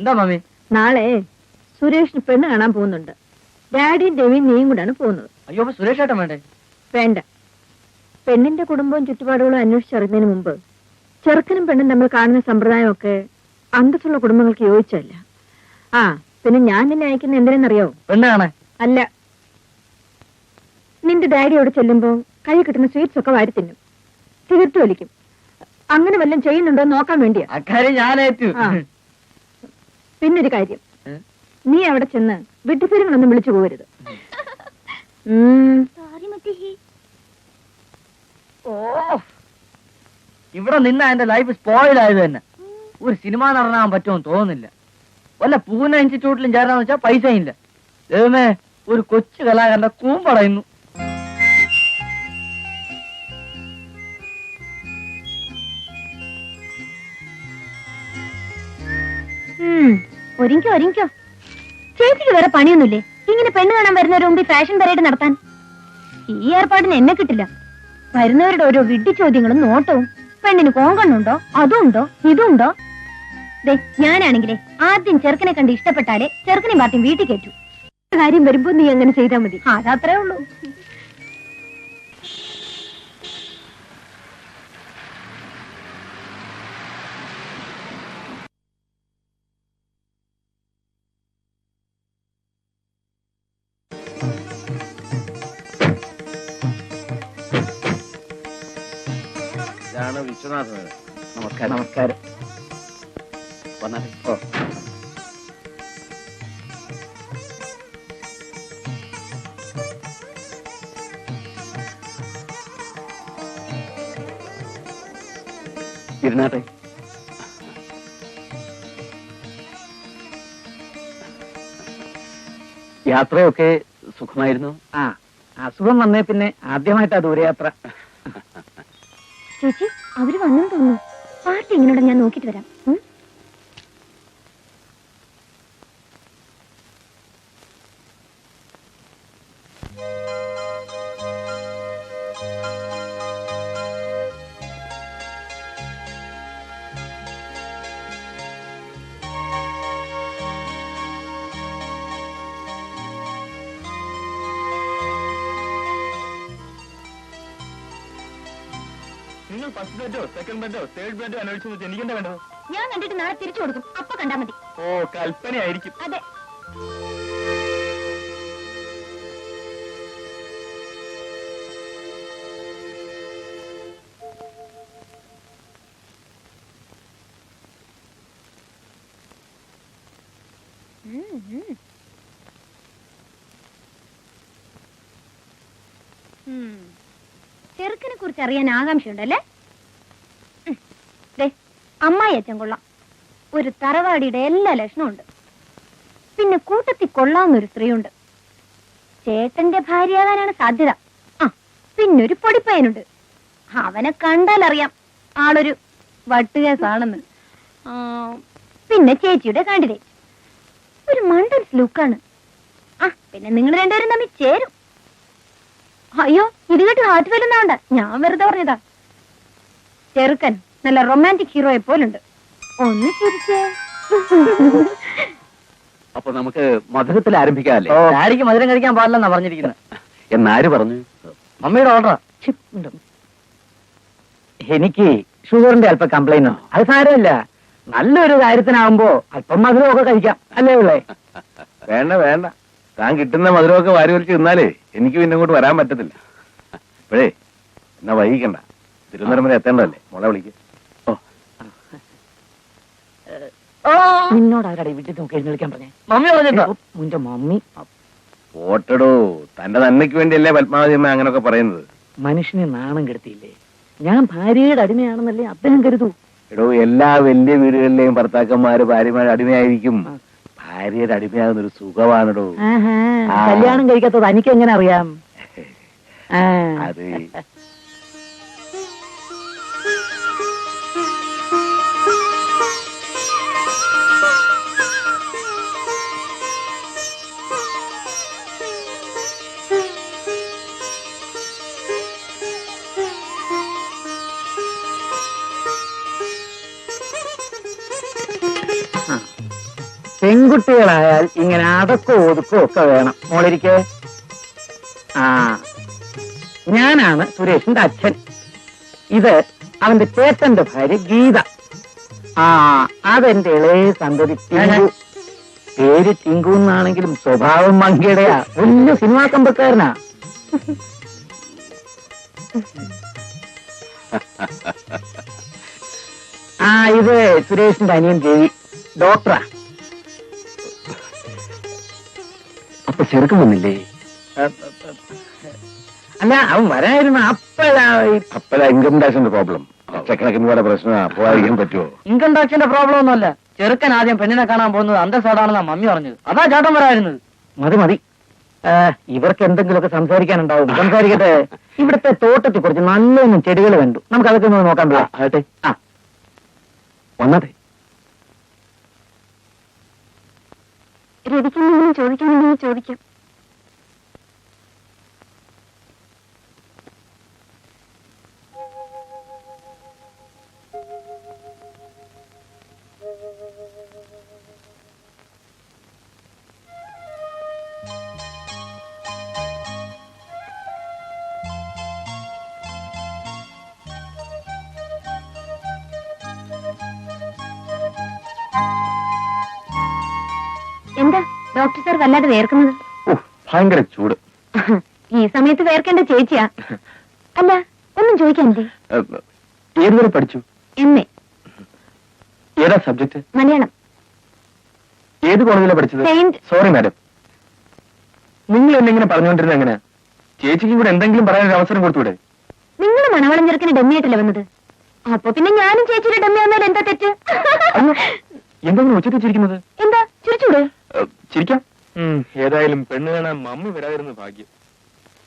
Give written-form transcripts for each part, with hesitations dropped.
എന്താ മാമി? നാളെ സുരേഷിന് പെണ്ണ് കാണാൻ പോകുന്നുണ്ട്. ഡാഡിയും രവിയും നീയും കൂടാണ് പോകുന്നത്. അയ്യോ, സുരേഷ് ഏട്ടൻ വേണ്ടേ? വേണ്ട. പെണ്ണിന്റെ കുടുംബവും ചുറ്റുപാടുകളും അന്വേഷിച്ചറിയുന്നതിന് മുമ്പ് ചെറുക്കനും പെണ്ണും തമ്മിൽ കാണുന്ന സമ്പ്രദായമൊക്കെ അന്തസ്സുള്ള കുടുംബങ്ങൾക്ക് യോജിച്ചല്ല. ആ പിന്നെ ഞാൻ നിന്നെ അയക്കുന്ന എന്തിനെന്നറിയോ? പെണ്ണ് കാണാൻ അല്ല, നിന്റെ ഡാഡി അവിടെ ചെല്ലുമ്പോ കൈ കിട്ടുന്ന സ്വീറ്റ്സ് ഒക്കെ വാരി തിന്നും, സിഗരറ്റ് വലിക്കും. അങ്ങനെ വല്ലതും ചെയ്യുന്നുണ്ടോ നോക്കാൻ വേണ്ടിയാ. അക്കാര്യം ഞാനേറ്റു. പിന്നൊരു കാര്യം, നീ അവിടെ ചെന്ന് വിട്ടുപേരുകളൊന്നും വിളിച്ചു പോകരുത്. ഓ, ഇവിടെ നിന്ന എന്റെ ലൈഫ് സ്പോയിൽ ആയത് തന്നെ. ഒരു സിനിമ നടനാൻ പറ്റുമെന്ന് തോന്നുന്നില്ല. വല്ല പൂന ഇൻസ്റ്റിറ്റ്യൂട്ടിലും ചേരാന്ന് വെച്ചാൽ പൈസയില്ല. ദൈവമേ, ഒരു കൊച്ചു കലാകാരന്റെ കൂമ്പടയുന്നു. ഒരുങ്ങിക്കോ ഒരുങ്ങിക്കോ. ചേച്ചിക്ക് വേറെ പണിയൊന്നുമില്ലേ? ഇങ്ങനെ പെണ്ണ് കാണാൻ വരുന്നവരുടെ മുമ്പ് ഫാഷൻ പരേഡ് നടത്താൻ? ഈ ഏർപ്പാടിന് എന്നെ കിട്ടില്ല. വരുന്നവരുടെ ഓരോ വിഡ്ഢി ചോദ്യങ്ങളും നോട്ടവും. പെണ്ണിന് കോങ്കണ്ണുണ്ടോ, അതുണ്ടോ ഇതുണ്ടോ? ദേ, ഞാനാണെങ്കിലേ ആദ്യം ചെറുക്കനെ കണ്ട് ഇഷ്ടപ്പെട്ടാലേ ചെറുക്കനെ പാർട്ടിയും വീട്ടിൽ കയറ്റു. കാര്യം വരുമ്പോ നീ അങ്ങനെ ചെയ്താൽ മതി. അതത്രേ ഉള്ളൂ. വിശ്വനാഥൻ, നമസ്കാരം. നമസ്കാരം. ഓ, ഇരുന്നാട്ടെ. യാത്രയൊക്കെ സുഖമായിരുന്നു? ആ, അസുഖം വന്നേ പിന്നെ ആദ്യമായിട്ടാ ദൂരയാത്ര. ചേച്ചി, അവര് വന്നു തോന്നുന്നു. പാർട്ടി എങ്ങനെയുണ്ട് ഞാൻ നോക്കിട്ട് വരാം. നിങ്ങൾ ഫസ്റ്റ് ബെഡോ സെക്കൻഡ് ബെഡോ തേർഡ് ബെഡോ അന്വേഷിച്ചു എനിക്കെന്താ വേണ്ടത്? ഞാൻ കണ്ടിട്ട് നാളെ തിരിച്ചു കൊടുക്കും. അപ്പൊ കണ്ടാ മതി. ഓ, കൽപ്പനയായിരിക്കും. അതെ. ചെറുക്കനെ കുറിച്ച് അറിയാൻ ആകാംക്ഷയുണ്ടല്ലേ? അമ്മായി അച്ഛൻ കൊള്ളാം. ഒരു തറവാടിയുടെ എല്ലാ ലക്ഷണമുണ്ട്. പിന്നെ കൂട്ടത്തിൽ കൊള്ളാവുന്നൊരു സ്ത്രീയുണ്ട്. ചേട്ടന്റെ ഭാര്യയാകാനാണ് സാധ്യത. ആ, പിന്നൊരു പൊടിപ്പയനുണ്ട്. അവനെ കണ്ടാൽ അറിയാം ആളൊരു വട്ടുകേസാണെന്ന്. പിന്നെ ചേച്ചിയുടെ കാൻഡിഡേറ്റ് ഒരു മണ്ടൻസ് ലുക്കാണ്. ആ, പിന്നെ നിങ്ങൾ രണ്ടുപേരും തമ്മിൽ ചേരും. അയ്യോ, ഇത് കേട്ട് ഹാർട്ട് ഫെയിൽ ഒന്നാവണ്ട, ഞാൻ വെറുതെ പറഞ്ഞതാ. ചെറുക്കൻ നല്ല റൊമാൻറ്റിക് ഹീറോയെ പോലുണ്ട്. ഒന്ന് ചിരിച്ചേ. അപ്പൊ നമുക്ക് മധുരത്തിൽ ആരംഭിക്കാല്ലേ? ഡാഡിക്ക് മധുരം കഴിക്കാൻ പാടില്ലെന്നാ പറഞ്ഞിരിക്കുന്നത്. എന്നാര് പറഞ്ഞു? മമ്മിയുടെ ഓർഡറാ. എനിക്ക് ഷുഗറിന്റെ അല്പം കംപ്ലൈന്റ്. അത് സാരമില്ല, നല്ലൊരു കാര്യത്തിനാവുമ്പോ അല്പം മധുരമൊക്കെ കഴിക്കാം, അല്ലേ ഉള്ളേ? വേണ്ട വേണ്ട, താൻ കിട്ടുന്ന മധുരമൊക്കെ വാരി വലിച്ച് തിന്നാലേ എനിക്ക് പിന്നെ ഇങ്ങോട്ട് വരാൻ പറ്റത്തില്ല. ഇപ്പോഴേ എന്നാ വൈകിക്കണ്ട, തിരുവനന്തപുരം വരെ എത്തേണ്ടതല്ലേ. മോളെ വിളിക്ക്. നിന്നോട് ആരാടി വീട്ടിൽ നോക്കി എഴുന്നേൽക്കാൻ പറഞ്ഞേ? മമ്മി പറഞ്ഞിട്ടോ? മുന്റെ മമ്മി പോട്ടടോ, തന്റെ നന്മയ്ക്ക് വേണ്ടിയല്ലേ പത്മാവതി അമ്മ അങ്ങനൊക്കെ പറയുന്നത്. മനുഷ്യനെ നാണം കെടുത്തിയില്ലേ? ഞാൻ ഭാര്യയുടെ അടിമയാണെന്നല്ലേ അദ്ദേഹം കരുതൂ. എടോ, എല്ലാ വലിയ വീടുകളിലെയും ഭർത്താക്കന്മാര് ഭാര്യമാരുടെ അടിമയായിരിക്കും. ഭാര്യയുടെ അടിമയാകുന്നൊരു സുഖമാണോ. കല്യാണം കഴിക്കാത്തത് എനിക്ക് എങ്ങനെ അറിയാം? അത് പെൺകുട്ടികളായാൽ ഇങ്ങനെ അടക്കോ ഒതുക്കോ ഒക്കെ വേണം. മോളിരിക്കെ. ആ, ഞാനാണ് സുരേഷിന്റെ അച്ഛൻ. ഇത് അവന്റെ ചേട്ടന്റെ ഭാര്യ ഗീത. ആ, അതെന്റെ ഇളയ സന്തതി ടിങ്കു. പേര് ടിങ്കു എന്നാണെങ്കിലും സ്വഭാവം മങ്കയുടെയാ. വലിയ സിനിമാ കമ്പക്കാരനാ. ആ, ഇത് സുരേഷിന്റെ അനിയൻ ജയി, ഡോക്ടറാ. അപ്പൊ ചെറുക്കം വന്നില്ലേ? അല്ല, അവൻ വരായിരുന്നു. അപ്പഴാ ഇൻകം ടാക്സിന്റെ പ്രോബ്ലം. ലക്ഷക്കണക്കിന് രൂപയുടെ പ്രശ്നം പോകാതിരിക്കാൻ പറ്റുമോ? ഇൻകം ടാക്സിന്റെ പ്രോബ്ലം ഒന്നുമല്ല. ചെറുക്കൻ ആദ്യം പെണ്ണിനെ കാണാൻ പോകുന്നത് അന്തസ്സാടാണെന്നാ മമ്മി പറഞ്ഞത്. അതാ ചേട്ടൻ വരായിരുന്നത്. മതി മതി. ഇവർക്ക് എന്തെങ്കിലുമൊക്കെ സംസാരിക്കാനുണ്ടാവും. സംസാരിക്കട്ടെ. ഇവിടുത്തെ തോട്ടത്തിൽ കുറച്ച് നല്ലൊന്നും ചെടികൾ കണ്ടു. നമുക്ക് അതൊക്കെ ഒന്ന് നോക്കാൻ പോവാം. ആട്ടെ. ആ, വന്നതെ. രവിക്കെന്തെങ്കിലും ചോദിക്കാനുണ്ടെങ്കിൽ ചോദിക്കാം. എന്താ ഡോക്ടർ സാർ വല്ലാതെ വേർക്കുന്നത്? ഭയങ്കര ചൂട്. ഈ സമയത്ത് വേർക്കേണ്ട ചേച്ചിയാ. അല്ല, ഒന്നും ചോദിക്കാനില്ലേ? ഏതുവരെ പഠിച്ചു? എന്നെ ഏതാ സബ്ജക്ട്? മലയാളം. ഏത് കോളേജിലാണ് പഠിച്ചത്? സെയിന്റ്. സോറി മാഡം, നിങ്ങൾ എന്നെങ്ങനെ പറഞ്ഞുകൊണ്ടിരുന്ന എങ്ങനെ? ചേച്ചിക്കും കൂടെ എന്തെങ്കിലും പറയാനൊരു അവസരം കൊടുത്തൂടെ? നിങ്ങൾ മണവളം ചെറുക്കിന് ഡമ്മിയായിട്ടല്ലേ വന്നത്? അപ്പൊ പിന്നെ ഞാനും ചേച്ചിയുടെ ഡമ്മി വന്നാൽ എന്താ തെറ്റ്? എന്തെങ്കിലും ഉച്ചത്തിൽ ചിരിക്കുന്നത്? എന്താ ചിരിച്ചൂടെ? ചിരിക്കാം. ഏതായാലും പെണ്ണ് കാണാൻ മമ്മി വരാതിരുന്ന ഭാഗ്യം.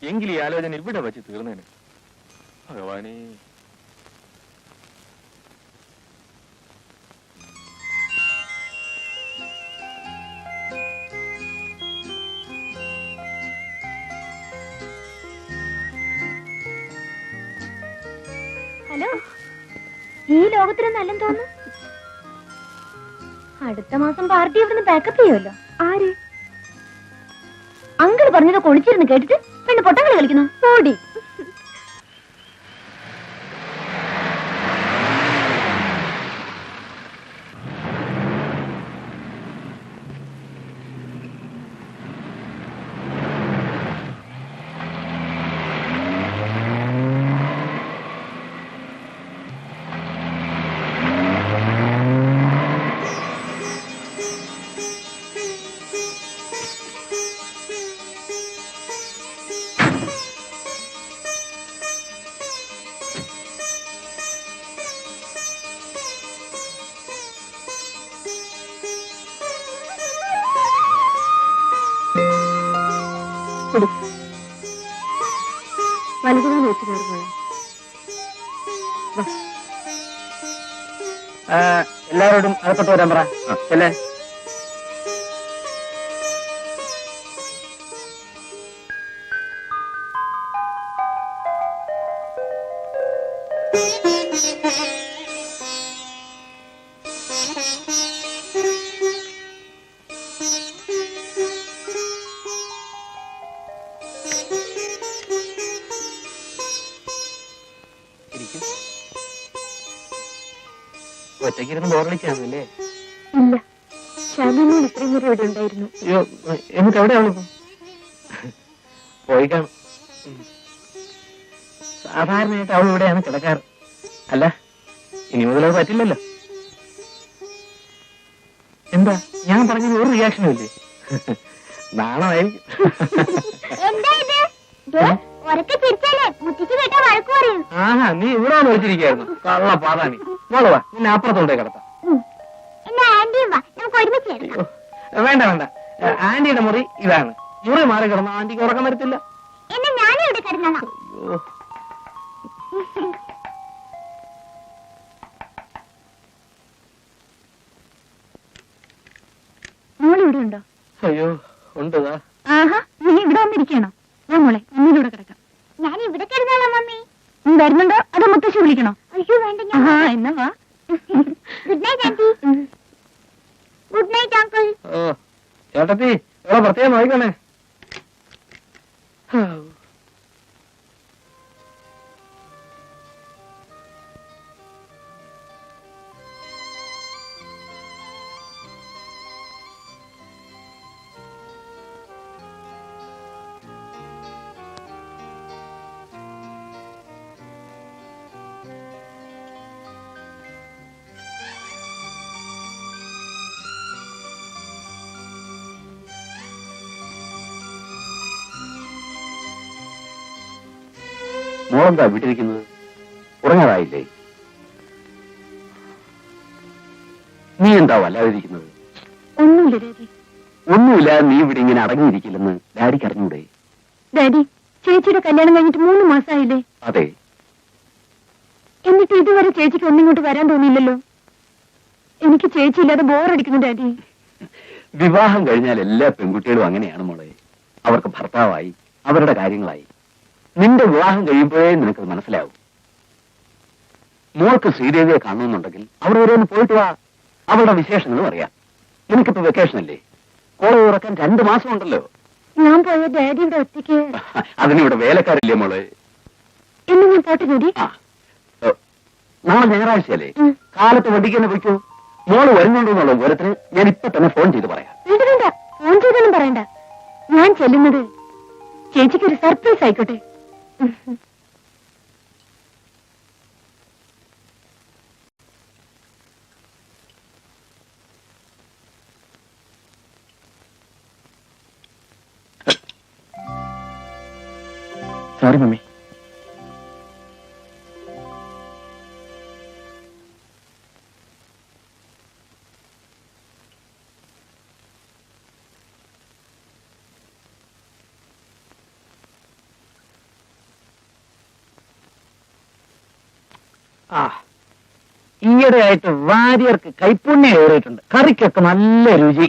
എങ്കിൽ ഈ ആലോചന ഇവിടെ വെച്ച് തീർന്നേനെ. ഭഗവാനേ. ഹലോ, ഈ ലോകത്തിലൊന്നും അല്ലെന്ന് തോന്നുന്നു. അടുത്ത മാസം പാർട്ടി ഇവിടുന്ന് ബാക്കപ്പ് ചെയ്യുമല്ലോ. ആര്? അങ്കിൾ പറഞ്ഞത് കൊളിച്ചിരുന്ന് കേട്ടിട്ട് പെണ്ണ് പൊട്ടങ്ങളി കളിക്കുന്നു. ഓടി. വലുതുകാലം വെച്ച് കയറുമ്പോഴേ എല്ലാവരോടും അകത്തോട്ട് വരാൻ പറ. അല്ലേ? ഒറ്റയ്ക്കിരുന്ന് ബോറടിക്കാന്നല്ലേ? ഇല്ല, ശ്യാമോൾ ഇത്രയും നേരം ഇവിടെ ഉണ്ടായിരുന്നു. അയ്യോ, എന്നിട്ട് എവിടെയാണിപ്പോ? പോയി കാണും. സാധാരണയായിട്ട് അവൾ ഇവിടെയാണ് കിടക്കാറ്. അല്ല, ഇനി മുതൽ അത് പറ്റില്ലല്ലോ. എന്താ ഞാൻ പറഞ്ഞത് ഒരു റിയാക്ഷനും ഇല്ലേ? നാണമായിരിക്കും. ആഹാ, നീ ഇവിടെ വന്ന് വെച്ചിരിക്കായിരുന്നു. കള്ള പാതാണി. മോളുവാ, നിന്നെ അപ്പുറത്തോണ്ടേ കിടത്താം. വേണ്ട വേണ്ട, ആന്റിയുടെ മുറി ഇതാണ്. മുറി മാറി കിടന്ന ആന്റിക്ക് ഉറക്കം വരത്തില്ല. അയ്യോ, മോളിവിടെ ഉണ്ടോ? അയ്യോ ഉണ്ടതാ. ആഹാ, നീ ഇവിടെ വന്നിരിക്കണോ? ഞാൻ മോളെ ഒന്നിലൂടെ കിടക്കാം. ഞാൻ ഇവിടെ കിടന്നാലോ മമ്മി? നീ വരുന്നുണ്ടോ അതോ മുത്തശ്ശി വിളിക്കണോ? അയ്യോ വേണ്ട. എന്നാ വാ. Good night aunty. Good night uncle. ചേട്ടത്തി ഇവിടെ പ്രത്യേകം നോക്കണേ. മോളെന്താ വീട്ടിരിക്കുന്നത്? ഉറങ്ങാറായില്ലേ? നീ എന്താ വല്ലാതിരിക്കുന്നത്? ഒന്നുമില്ല ഡാഡി. ഒന്നുമില്ല, നീ ഇവിടെ ഇങ്ങനെ അടങ്ങിയിരിക്കില്ലെന്ന് ഡാഡിക്ക് അറിഞ്ഞൂടെ? ഡാഡി, ചേച്ചിയുടെ കല്യാണം കഴിഞ്ഞിട്ട് 3 മാസമായില്ലേ? അതെ. എന്നിട്ട് ഇതുവരെ ചേച്ചിക്ക് ഒന്നിങ്ങോട്ട് വരാൻ തോന്നിയില്ലല്ലോ. എനിക്ക് ചേച്ചി ഇല്ലാതെ ബോറടിക്കുന്നു ഡാഡി. വിവാഹം കഴിഞ്ഞാൽ എല്ലാ പെൺകുട്ടികളും അങ്ങനെയാണ് മോളെ. അവർക്ക് ഭർത്താവായി, അവരുടെ കാര്യങ്ങളായി. നിന്റെ വിവാഹം കഴിയുമ്പോഴേ നിനക്ക് മനസ്സിലാവും. മോൾക്ക് ശ്രീദേവിയെ കാണണമെന്നുണ്ടെങ്കിൽ അവിടെ വരെ ഒന്ന് പോയിട്ട് വാ. അവരുടെ വിശേഷങ്ങളും അറിയാം. നിനക്കിപ്പോ വെക്കേഷൻ അല്ലേ? കോളേജ് തുറക്കാൻ 2 മാസം ഉണ്ടല്ലോ. ഞാൻ പോയ ഡാഡി ഇവിടെ ഒറ്റയ്ക്ക്. അതിനിവിടെ വേലക്കാരില്ലേ മോളെ? എന്ന് ഞാൻ പോട്ടെ ഡാഡി. നാളെ ഞായറാഴ്ചയല്ലേ? കാലത്ത് വണ്ടിക്ക് തന്നെ പോയിക്കോ. മോള് വരുന്നുണ്ടോന്നുള്ള വിവരത്തിന് ഞാൻ ഇപ്പൊ തന്നെ ഫോൺ ചെയ്ത് പറയാം. വേണ്ട വേണ്ട, ഫോൺ ചെയ്തൊന്നും പറയണ്ട. ഞാൻ ചെല്ലുന്നത് ചേച്ചിക്ക് ഒരു സർപ്രൈസ് ആയിക്കോട്ടെ. Sorry mummy. ഈയിടെയായിട്ട് വാര്യർക്ക് കൈപ്പുണ്യം ഏറിയിട്ടുണ്ട്. കറിക്കൊക്കെ നല്ല രുചി.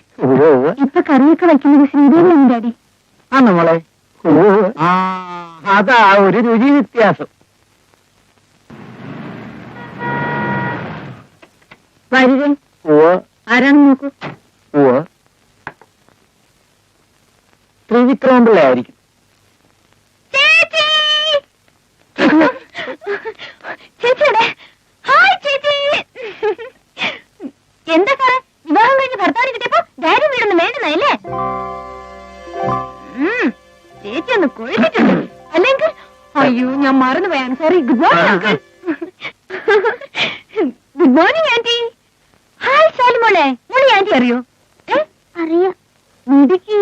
ഇപ്പൊ കറിയൊക്കെ വയ്ക്കുന്നത് ശ്രീദേവിയാണ് ഡാഡി. ആ നമ്മളെ അതാ ഒരു രുചി വ്യത്യാസം. വാര്യരെ ആരാണെന്ന് നോക്കൂ. ത്രിവിക്രമപിള്ള ആയിരിക്കും. ചേച്ചിയുടെ ഹായ് ചേച്ചി. എന്താ സാറേ, വിവാഹം കഴിഞ്ഞ് ഭർത്താവിന് കിട്ടിയപ്പോ ഡാഡി വീടൊന്നും വേണ്ടുന്നല്ലേ? ചേച്ചി ഒന്ന് കൊഴിച്ചിട്ടുണ്ട് അല്ലെങ്കിൽ. അയ്യോ, ഞാൻ മറന്നു പോയാണ്. Sorry. Good morning. Good morning aunty. Hi ശാലിമോളെ. മോളി ആന്റി അറിയോ? അറിയാം. മിടുക്കി.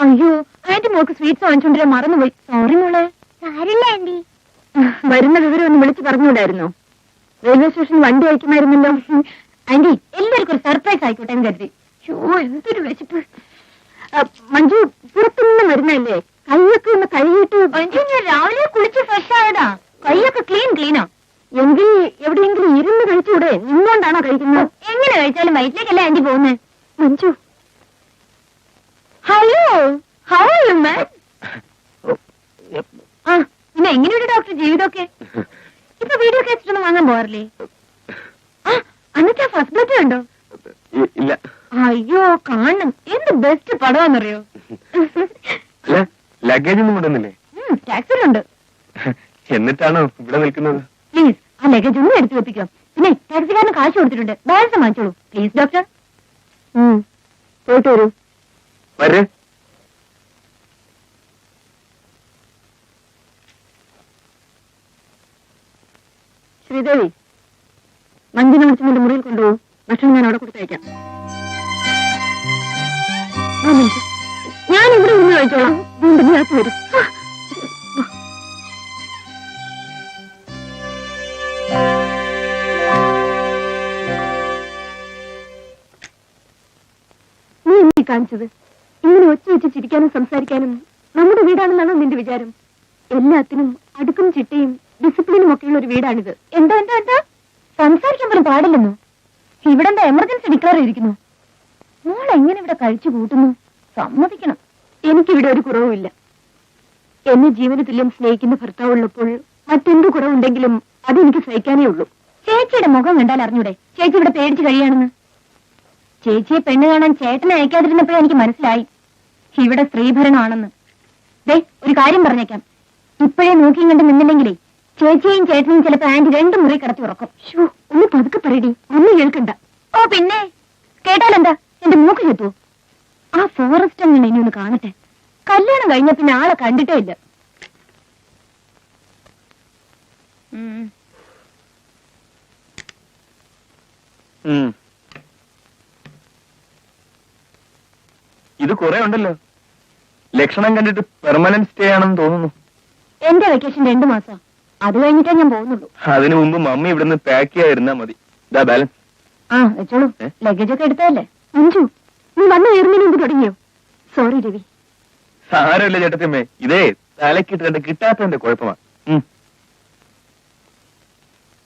അയ്യോ, ആന്റി മോൾക്ക് സ്വീറ്റ്സ് വാങ്ങിച്ചോണ്ടിരാൻ മറന്നുപോയി. സോറി മോളെ. സാരില്ല ആന്റി. വരുന്ന വിവരം ഒന്ന് വിളിച്ചു പറഞ്ഞുകൂടായിരുന്നോ? റെയിൽവേ സ്റ്റേഷനിൽ വണ്ടി അയക്കുമായിരുന്നല്ലോ. ആന്റി, എല്ലാവർക്കും ഒരു സർപ്രൈസ് ആയിക്കോട്ടെ എന്ന് കരുതി. ഷോ, എന്തൊരു വിശപ്പ്. മഞ്ജു പുറത്തുനിന്ന് വരുന്നല്ലേ? കൈയൊക്കെ ഒന്ന് കഴുകിയിട്ട്. മഞ്ജു, ഞാൻ രാവിലെ കുളിച്ച് ഫ്രഷ് ആയതാ. കൈയൊക്കെ ക്ലീനാ. എങ്കിൽ എവിടെയെങ്കിലും ഇരുന്ന് കഴിച്ചുകൂടെ? നിന്നുകൊണ്ടാണോ കഴിക്കുന്നത്? എങ്ങനെ കഴിച്ചാലും വയറ്റിലേക്കല്ലേ ആന്റി പോകുന്നത്? Manju, hello, how are you man? ആ, പിന്നെ എങ്ങനെയുണ്ട് ഡോക്ടർ ജീവിതമൊക്കെ? ഇപ്പൊ വീഡിയോ കേസിട്ടൊന്നും വാങ്ങാൻ പോകാറില്ലേ? ആ, അന്നത്തെ ഫസ്റ്റ് ബ്ലഡ് കണ്ടോ? ഇല്ല. അയ്യോ, കാണണം. എന്ത് ബെസ്റ്റ് പടമാണെന്നറിയോ? ലഗേജ് ഒന്നും കൊണ്ടുവന്നില്ലേ? ടാക്സിലുണ്ട്. എന്നിട്ടാണോ ഇവിടെ നിൽക്കുന്നത്? പ്ലീസ്, ആ ലഗേജ് ഒന്നും എടുത്തു വെപ്പിക്കാം. പിന്നെ ടാക്സിക്കാരന് കാശ് കൊടുത്തിട്ടുണ്ട്. ബാലൻസ് വാങ്ങിച്ചോളൂ പ്ലീസ് ഡോക്ടർ. പോയിട്ട് വരൂ. വരേ. ശ്രീദേവി, മഞ്ജിനെ വിളിച്ച് നിന്റെ മുറിയിൽ കൊണ്ടുപോകും. ഭക്ഷണം ഞാൻ അവിടെ കൊടുത്തയക്കാം. ഞാൻ ഇവിടെ നിന്ന് കഴിച്ചോളാം. വീണ്ടും അകത്ത് വരും. നീ എന്തി കാണിച്ചത്? ഇങ്ങനെ ഒച്ച വെച്ച് ചിരിക്കാനും സംസാരിക്കാനും നമ്മുടെ വീടാണെന്നാണോ നിന്റെ വിചാരം? എല്ലാത്തിനും അടുക്കും ചിട്ടയും ഡിസിപ്ലിനും ഒക്കെയുള്ള ഒരു വീടാണിത്. എന്താ എന്താ എന്താ സംസാരിക്കാൻ പോലും പാടില്ലെന്നോ? ഇവിടെ എന്താ എമർജൻസി ഡിക്ലെയർ ചെയ്തിരിക്കുന്നു? മോൾ എങ്ങനെ ഇവിടെ കഴിച്ചു കൂട്ടുന്നു? സമ്മതിക്കണം, എനിക്കിവിടെ ഒരു കുറവുമില്ല. എന്നെ ജീവന് തുല്യം സ്നേഹിക്കുന്ന ഭർത്താവുള്ളപ്പോൾ മറ്റെന്ത് കുറവുണ്ടെങ്കിലും അതെനിക്ക് സഹിക്കാനേ ഉള്ളൂ. ചേച്ചിയുടെ മുഖം കണ്ടാൽ അറിഞ്ഞൂടെ ചേച്ചി ഇവിടെ പേടിച്ച് കഴിയാണെന്ന്? ചേച്ചിയെ പെണ്ണ് കാണാൻ ചേട്ടനെ അയക്കാതിരുന്നപ്പോഴേ എനിക്ക് മനസ്സിലായി ഇവിടെ സ്ത്രീഭരണമാണെന്ന്. ദേ ഒരു കാര്യം പറഞ്ഞേക്കാം, ഇപ്പോഴേ നോക്കിയും കണ്ട് നിന്നില്ലെങ്കിലേ ചേച്ചിയെയും ചേട്ടനെയും ചിലപ്പോ ആന്റി 2 മുറി കിടത്തി ഉറക്കും. ഒന്ന് പതുക്കെ പറയടി, ഒന്നും കേൾക്കണ്ട. ഓ പിന്നെ കേട്ടാലെന്താ, എന്റെ മൂക്ക് ചെത്തുവോ? ആ ഫോറസ്റ്റ് അങ്ങനെ ഇനി ഒന്ന് കാണട്ടെ. കല്യാണം കഴിഞ്ഞ പിന്നെ ആളെ കണ്ടിട്ടേ ഇല്ല. ഇത് കുറെ ഉണ്ടല്ലോ. ലക്ഷണം കണ്ടിട്ട് പെർമനന്റ് സ്റ്റേ ആണെന്ന് തോന്നുന്നു. എന്റെ വെക്കേഷൻ 2 മാസം, അത് കഴിഞ്ഞിട്ടേ ഞാൻ പോകുന്നുള്ളൂ. അതിനു മുമ്പ് മമ്മി ഇവിടുന്ന് പാക്ക് ചെയ്യാതിരുന്നാ മതി. ഇതാ ബാലൻസ്. ആ വെച്ചോളൂ, ലഗേജ് ഒക്കെ എടുത്തതല്ലേ. മഞ്ജു, നീ വന്നു കയറുന്നതിന് മുമ്പ് തുടങ്ങിയോ? സോറി രവി. സാരമില്ല ചേട്ടത്തിയമ്മേ, ഇതേ തലക്കിട്ട് കണ്ട് കിട്ടാത്തതിന്റെ കുഴപ്പമാണ്.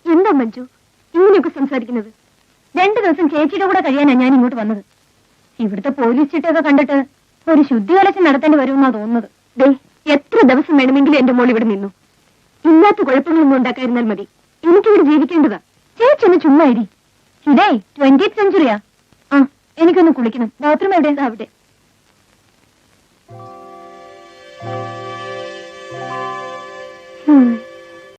എന്താ മഞ്ജു ഇങ്ങനെയൊക്കെ സംസാരിക്കുന്നത്? 2 ദിവസം ചേച്ചിയുടെ കൂടെ കഴിയാനാണ് ഞാൻ ഇങ്ങോട്ട് വന്നത്. ഇവിടുത്തെ പോലീസ് ചിട്ടയൊക്കെ കണ്ടിട്ട് ഒരു ശുദ്ധികലശം നടത്തേണ്ടി വരുമെന്നാ തോന്നുന്നത്. ദേ എത്ര ദിവസം വേണമെങ്കിലും എന്റെ മോൾ ഇവിടെ നിന്നു. ഇല്ലാത്ത കുഴപ്പങ്ങളൊന്നും ഉണ്ടാക്കാതിരുന്നാൽ മതി. എനിക്കിവിടെ ജീവിക്കേണ്ടതാ. ചേച്ചി ഒന്ന് ചുമ്മാ ഇരി. ഇതേ 20th സെഞ്ചുറിയാ. ആ എനിക്കൊന്ന് കുളിക്കണം. ബാത്റൂം എവിടെയാ? അവിടെ. Hmm.